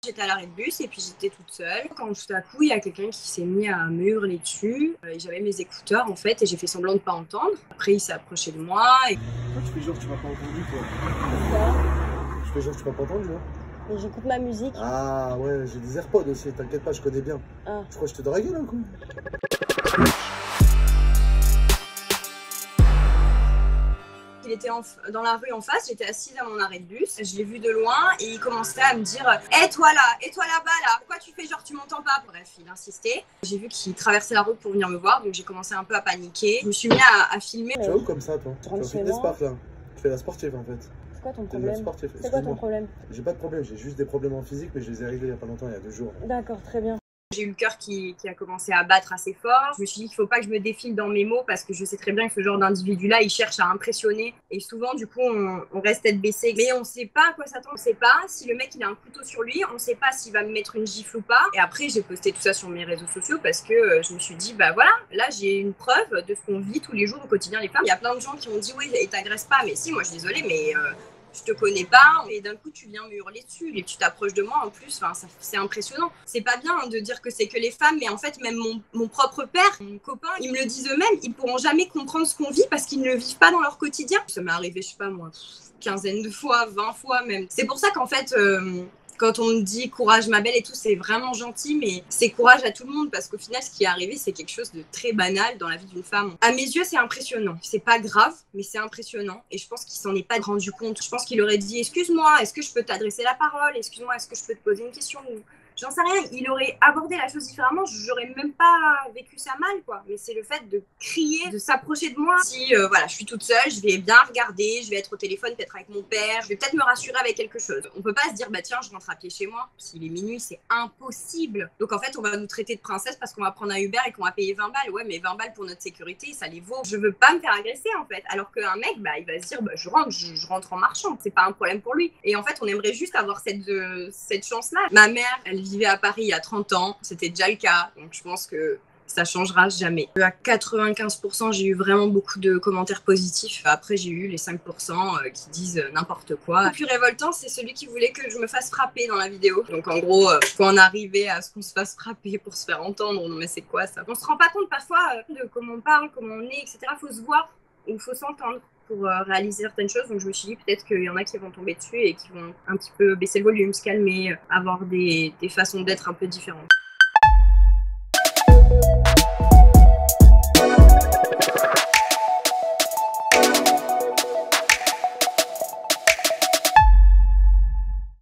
J'étais à l'arrêt de bus et puis j'étais toute seule. Quand tout à coup, il y a quelqu'un qui s'est mis à me hurler dessus. Et j'avais mes écouteurs en fait et j'ai fait semblant de ne pas entendre. Après, il s'est approché de moi. Et... Toi, tu fais genre tu m'as pas entendu, toi. Pourquoi? Tu fais genre tu m'as pas entendu, hein. Mais j'écoute ma musique. Ah ouais, j'ai des AirPods aussi, t'inquiète pas, je connais bien. Ah. Tu crois que je te drague là, quoi? Il était dans la rue en face, j'étais assise à mon arrêt de bus, je l'ai vu de loin et il commençait à me dire hey, toi là-bas là, pourquoi tu fais genre tu m'entends pas? Bref, il insistait. J'ai vu qu'il traversait la route pour venir me voir, donc j'ai commencé un peu à paniquer. Je me suis mis à filmer. Tu vas où comme ça, toi? Tu vas au fitness park là. Tu fais la sportive en fait. C'est quoi ton problème? C'est quoi ton problème? J'ai pas de problème, j'ai juste des problèmes en physique, mais je les ai réglés il y a pas longtemps, il y a 2 jours. D'accord, très bien. J'ai eu le cœur qui a commencé à battre assez fort. Je me suis dit qu'il faut pas que je me défile dans mes mots parce que je sais très bien que ce genre d'individu-là, il cherche à impressionner. Et souvent, du coup, on reste tête baissée. Mais on sait pas à quoi s'attendre. On sait pas si le mec, il a un couteau sur lui. On sait pas s'il va me mettre une gifle ou pas. Et après, j'ai posté tout ça sur mes réseaux sociaux parce que je me suis dit, bah voilà, là, j'ai une preuve de ce qu'on vit tous les jours au quotidien, les femmes. Il y a plein de gens qui m'ont dit, oui, il t'agresse pas. Mais si, moi, je suis désolée, mais... je te connais pas et d'un coup tu viens me hurler dessus et tu t'approches de moi en plus, c'est impressionnant. C'est pas bien de dire que c'est que les femmes, mais en fait même mon propre père, mon copain, ils me le disent eux-mêmes, ils pourront jamais comprendre ce qu'on vit parce qu'ils ne le vivent pas dans leur quotidien. Ça m'est arrivé, je sais pas moi, quinzaine de fois, 20 fois même. C'est pour ça qu'en fait... quand on me dit courage ma belle et tout, c'est vraiment gentil, mais c'est courage à tout le monde parce qu'au final, ce qui est arrivé, c'est quelque chose de très banal dans la vie d'une femme. À mes yeux, c'est impressionnant. C'est pas grave, mais c'est impressionnant et je pense qu'il s'en est pas rendu compte. Je pense qu'il aurait dit excuse-moi, est-ce que je peux t'adresser la parole? Excuse-moi, est-ce que je peux te poser une question? J'en sais rien, il aurait abordé la chose différemment, j'aurais même pas vécu ça mal, quoi. Mais c'est le fait de crier, de s'approcher de moi. Si, voilà, je suis toute seule, je vais bien regarder, je vais être au téléphone, peut-être avec mon père, je vais peut-être me rassurer avec quelque chose. On peut pas se dire, bah tiens, je rentre à pied chez moi. S'il est minuit, c'est impossible. Donc en fait, on va nous traiter de princesse parce qu'on va prendre un Uber et qu'on va payer 20 balles. Ouais, mais 20 balles pour notre sécurité, ça les vaut. Je veux pas me faire agresser, en fait. Alors qu'un mec, bah, il va se dire, bah, je rentre en marchant. C'est pas un problème pour lui. Et en fait, on aimerait juste avoir cette chance-là. Ma mère, elle vivait à Paris il y a 30 ans, c'était déjà le cas, donc je pense que ça changera jamais. À 95%, j'ai eu vraiment beaucoup de commentaires positifs. Après, j'ai eu les 5% qui disent n'importe quoi. Le plus révoltant, c'est celui qui voulait que je me fasse frapper dans la vidéo. Donc en gros, faut en arriver à ce qu'on se fasse frapper pour se faire entendre. Non mais c'est quoi ça? On se rend pas compte parfois de comment on parle, comment on est, etc. Faut se voir ou faut s'entendre pour réaliser certaines choses. Donc je me suis dit peut-être qu'il y en a qui vont tomber dessus et qui vont un petit peu baisser le volume, se calmer, avoir des façons d'être un peu différentes.